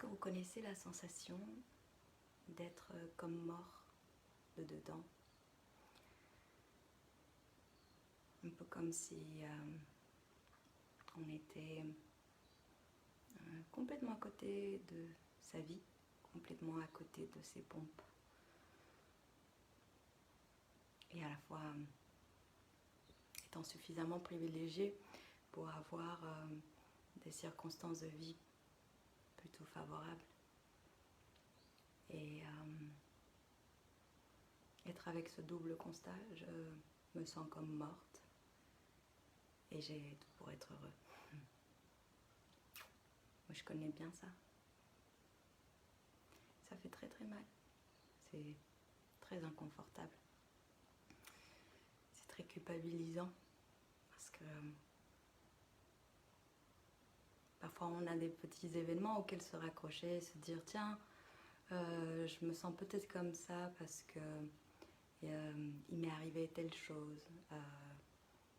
que vous connaissez la sensation d'être comme mort de dedans? Un peu comme si on était complètement à côté de sa vie, complètement à côté de ses pompes. Et à la fois étant suffisamment privilégié pour avoir des circonstances de vie plutôt favorables. Et être avec ce double constat, je me sens comme morte et j'ai tout pour être heureux. Moi, je connais bien ça. Ça fait très très mal. C'est très inconfortable. C'est très culpabilisant parce que parfois on a des petits événements auxquels se raccrocher, se dire tiens, je me sens peut-être comme ça parce que il m'est arrivé telle chose.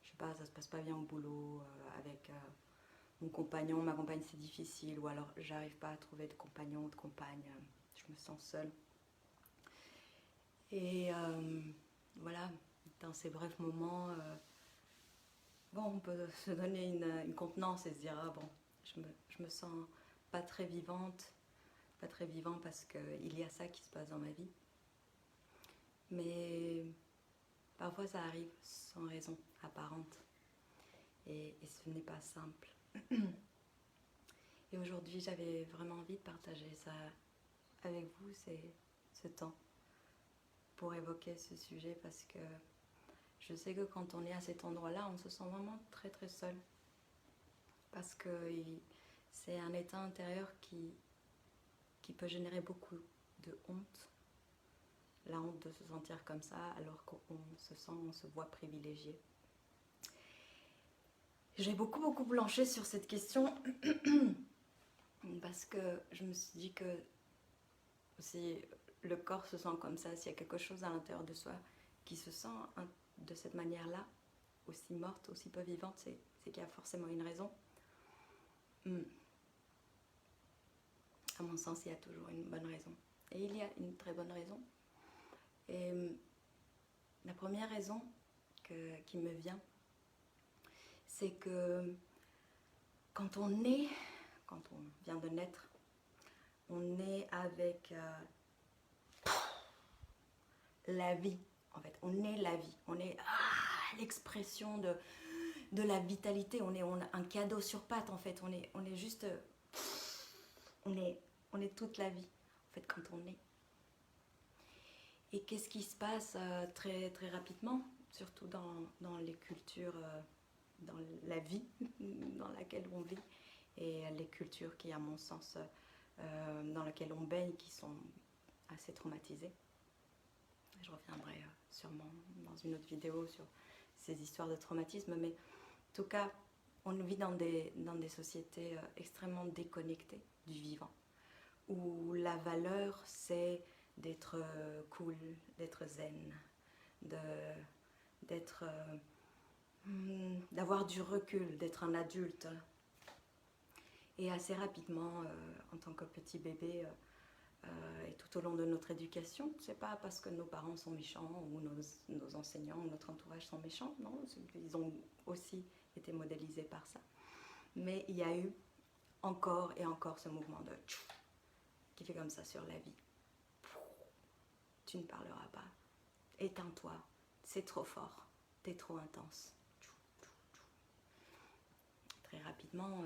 Je sais pas, ça se passe pas bien au boulot avec mon compagnon, ma compagne c'est difficile, ou alors j'arrive pas à trouver de compagnon ou de compagne, je me sens seule. Et voilà, dans ces brefs moments, bon, on peut se donner une contenance et se dire ah bon, je me sens pas très vivante, pas très vivant parce qu'il y a ça qui se passe dans ma vie. Mais parfois ça arrive sans raison apparente et ce n'est pas simple. Et aujourd'hui j'avais vraiment envie de partager ça avec vous, ce temps pour évoquer ce sujet parce que je sais que quand on est à cet endroit-là, on se sent vraiment très très seul parce que c'est un état intérieur qui peut générer beaucoup de honte. La honte de se sentir comme ça alors qu'on on se voit privilégié. J'ai beaucoup planché sur cette question parce que je me suis dit que si le corps se sent comme ça, s'il y a quelque chose à l'intérieur de soi qui se sent de cette manière-là, aussi morte, aussi peu vivante, c'est qu'il y a forcément une raison. À mon sens, il y a toujours une bonne raison. Et il y a une très bonne raison. Et la première raison qui me vient, c'est que quand on vient de naître, on est avec la vie. En fait, on est la vie. On est l'expression de la vitalité. On a un cadeau sur pattes, en fait. On est juste... on est toute la vie, en fait, quand on est. Et qu'est-ce qui se passe très, très rapidement, surtout dans les cultures, dans la vie dans laquelle on vit, et les cultures qui, à mon sens, dans lesquelles on baigne, qui sont assez traumatisées. Je reviendrai sûrement dans une autre vidéo sur ces histoires de traumatisme, mais en tout cas, on vit dans des sociétés extrêmement déconnectées du vivant, où la valeur, c'est d'être cool, d'être zen, d'avoir du recul, d'être un adulte. Et assez rapidement, en tant que petit bébé, et tout au long de notre éducation, c'est pas parce que nos parents sont méchants ou nos enseignants ou notre entourage sont méchants, non, ils ont aussi été modélisés par ça. Mais il y a eu encore et encore ce mouvement de qui fait comme ça sur la vie. Tu ne parleras pas, éteins-toi, c'est trop fort, t'es trop intense. Très rapidement,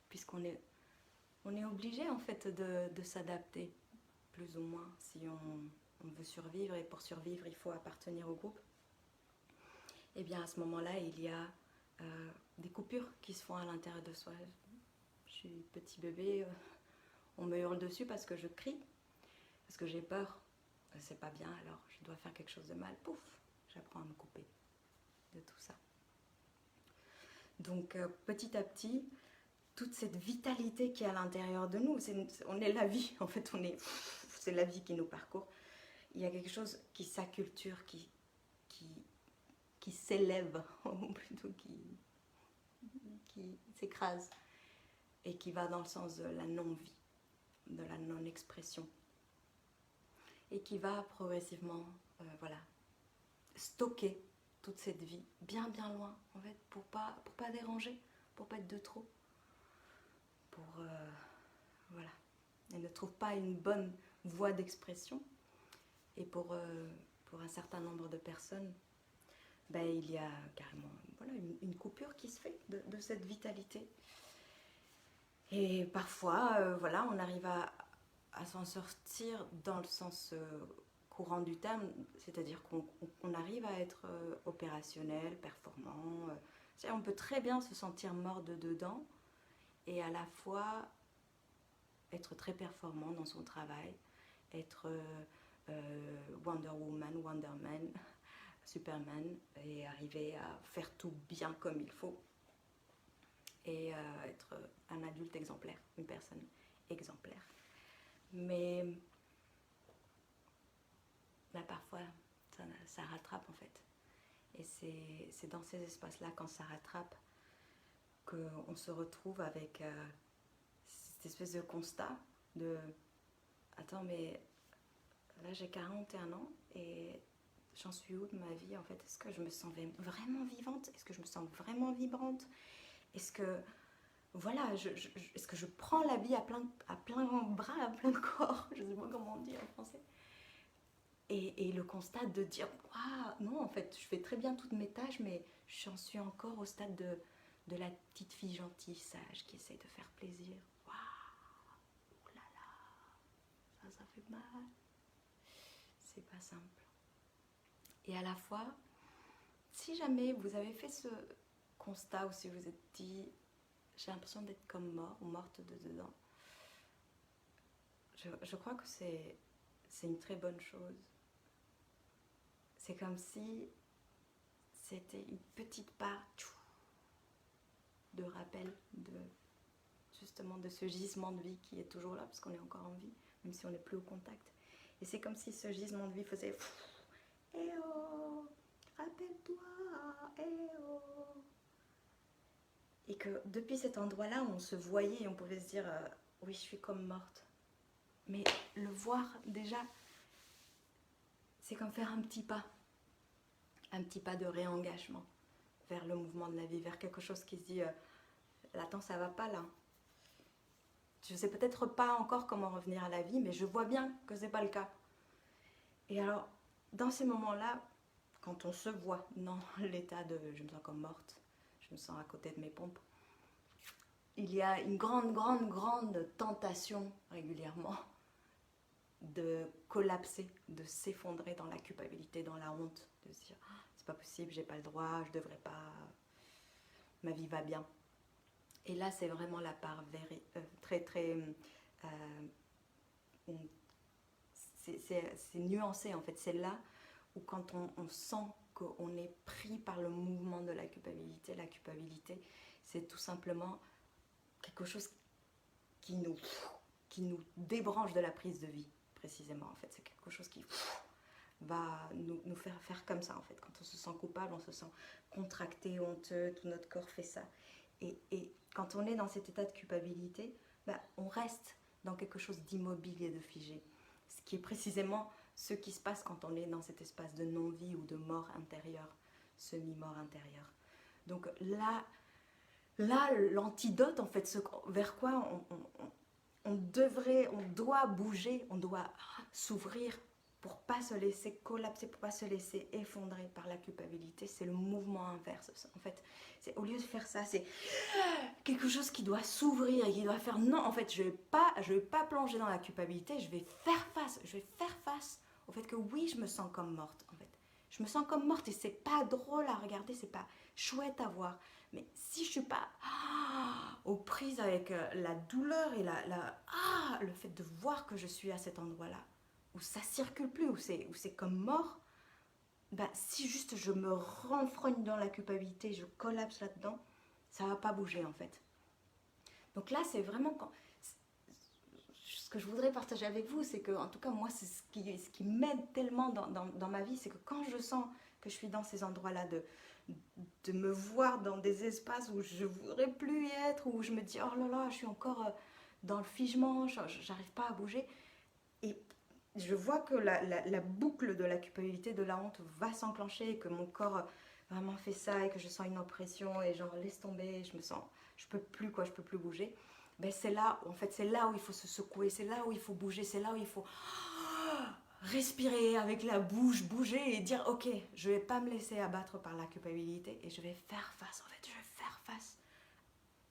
puisqu'on est obligé en fait de s'adapter, plus ou moins, si on veut survivre, et pour survivre il faut appartenir au groupe. Et bien à ce moment-là, il y a des coupures qui se font à l'intérieur de soi. Je suis petit bébé, on me hurle dessus parce que je crie, parce que j'ai peur. C'est pas bien, alors je dois faire quelque chose de mal. Pouf, j'apprends à me couper de tout ça. Donc petit à petit, toute cette vitalité qui est à l'intérieur de nous, on est la vie, en fait, c'est la vie qui nous parcourt. Il y a quelque chose qui s'acculture, qui s'élève, ou plutôt qui s'écrase, et qui va dans le sens de la non-vie. la non-expression. Et qui va progressivement voilà, stocker toute cette vie bien bien loin, en fait, pour pas déranger, pour pas être de trop. Voilà. Elle ne trouve pas une bonne voie d'expression. Et pour un certain nombre de personnes, ben, il y a carrément voilà, une coupure qui se fait de cette vitalité. Et parfois, voilà, on arrive à s'en sortir dans le sens courant du terme, c'est-à-dire qu'on arrive à être opérationnel, performant. On peut très bien se sentir mort de dedans et à la fois être très performant dans son travail, être Wonder Woman, Wonder Man, Superman, et arriver à faire tout bien comme il faut et être un adulte exemplaire, une personne exemplaire. Mais parfois, ça rattrape en fait. Et c'est dans ces espaces-là, quand ça rattrape, qu'on se retrouve avec cette espèce de constat de « Attends, mais là j'ai 41 ans et j'en suis où de ma vie en fait? Est-ce que je me sens vraiment vivante? Est-ce que je me sens vraiment vibrante? Est-ce que, voilà, est-ce que je prends la vie à plein bras, à plein corps? Je ne sais pas comment on dit en français. Et le constat de dire waouh, non, en fait, je fais très bien toutes mes tâches, mais j'en suis encore au stade de la petite fille gentille, sage, qui essaye de faire plaisir. Waouh, oulala, ça fait mal. C'est pas simple. Et à la fois, si jamais vous avez fait ce constat, ou si vous êtes dit j'ai l'impression d'être comme mort ou morte de dedans, je crois que c'est une très bonne chose. C'est comme si c'était une petite part de rappel justement de ce gisement de vie qui est toujours là parce qu'on est encore en vie, même si on n'est plus au contact. Et c'est comme si ce gisement de vie faisait « Eh oh, rappelle-toi, eh oh !» Et que depuis cet endroit-là, on se voyait et on pouvait se dire oui, je suis comme morte. Mais le voir déjà, c'est comme faire un petit pas de réengagement vers le mouvement de la vie, vers quelque chose qui se dit attends, ça va pas là. Je sais peut-être pas encore comment revenir à la vie, mais je vois bien que c'est pas le cas. Et alors, dans ces moments-là, quand on se voit dans l'état de je me sens comme morte, je me sens à côté de mes pompes, il y a une grande tentation régulièrement de collapser, de s'effondrer dans la culpabilité, dans la honte, de se dire c'est pas possible, j'ai pas le droit, je devrais pas, ma vie va bien. Et là, c'est vraiment la part très c'est nuancé en fait. C'est là où quand on sent qu'on est pris par le mouvement de la culpabilité, c'est tout simplement quelque chose qui nous débranche de la prise de vie, précisément en fait. C'est quelque chose qui va nous faire comme ça en fait. Quand on se sent coupable, on se sent contracté, honteux, tout notre corps fait ça. Et quand on est dans cet état de culpabilité, on reste dans quelque chose d'immobile et de figé. Ce qui est précisément ce qui se passe quand on est dans cet espace de non-vie ou de mort intérieure, semi-mort intérieure. Donc là l'antidote, en fait, vers quoi on doit bouger, on doit s'ouvrir pour pas se laisser collapser, pour pas se laisser effondrer par la culpabilité, c'est le mouvement inverse. En fait, c'est au lieu de faire ça, c'est quelque chose qui doit s'ouvrir et qui doit faire non, en fait, je vais pas plonger dans la culpabilité, je vais faire face au fait que oui, je me sens comme morte, en fait. Je me sens comme morte et c'est pas drôle à regarder, c'est pas chouette à voir. Mais si je suis pas aux prises avec la douleur et le fait de voir que je suis à cet endroit-là, où ça circule plus, où c'est comme mort, si juste je me renfrogne dans la culpabilité, je collapse là-dedans, ça va pas bouger en fait. Donc là, c'est vraiment ce que je voudrais partager avec vous, c'est que, en tout cas, moi, c'est ce qui m'aide tellement dans ma vie, c'est que quand je sens que je suis dans ces endroits-là, de me voir dans des espaces où je voudrais plus y être, où je me dis, oh là là, je suis encore dans le figement, j'arrive pas à bouger. Et je vois que la boucle de la culpabilité, de la honte va s'enclencher et que mon corps vraiment fait ça et que je sens une oppression et genre laisse tomber, je peux plus quoi, je peux plus bouger. Ben c'est là, en fait, c'est là où il faut se secouer, c'est là où il faut bouger, c'est là où il faut respirer avec la bouche, bouger et dire ok, je vais pas me laisser abattre par la culpabilité et je vais faire face, en fait, je vais faire face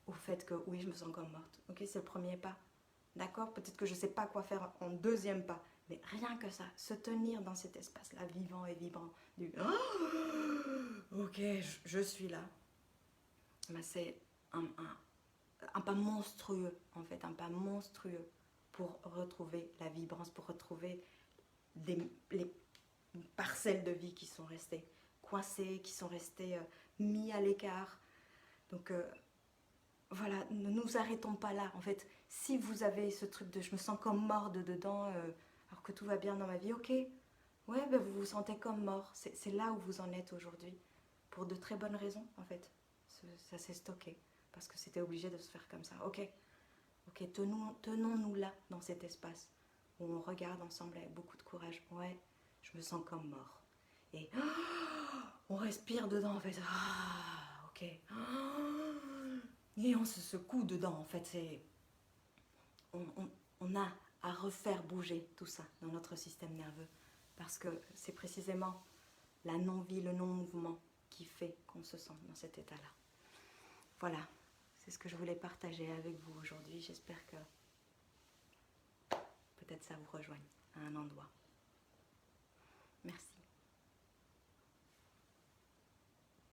au fait que oui, je me sens comme morte. Ok, c'est le premier pas. D'accord? Peut-être que je ne sais pas quoi faire en deuxième pas. Mais rien que ça, se tenir dans cet espace-là, vivant et vibrant, du ok, je suis là. Ben, c'est un pas monstrueux, en fait, un pas monstrueux pour retrouver la vibrance, pour retrouver les parcelles de vie qui sont restées coincées, qui sont restées mis à l'écart. Donc, voilà, ne nous arrêtons pas là. En fait, si vous avez ce truc de je me sens comme mort de dedans, alors que tout va bien dans ma vie, ok, ouais, ben vous vous sentez comme mort. C'est là où vous en êtes aujourd'hui. Pour de très bonnes raisons, en fait. Ça s'est stocké. Parce que c'était obligé de se faire comme ça. Ok, ok, tenons-nous là, dans cet espace, où on regarde ensemble avec beaucoup de courage. Ouais, je me sens comme mort. Et on respire dedans, en fait. Ah, ok. Et on se secoue dedans, en fait. On a à refaire bouger tout ça dans notre système nerveux. Parce que c'est précisément la non-vie, le non-mouvement qui fait qu'on se sent dans cet état-là. Voilà, c'est ce que je voulais partager avec vous aujourd'hui. J'espère que peut-être ça vous rejoigne à un endroit. Merci.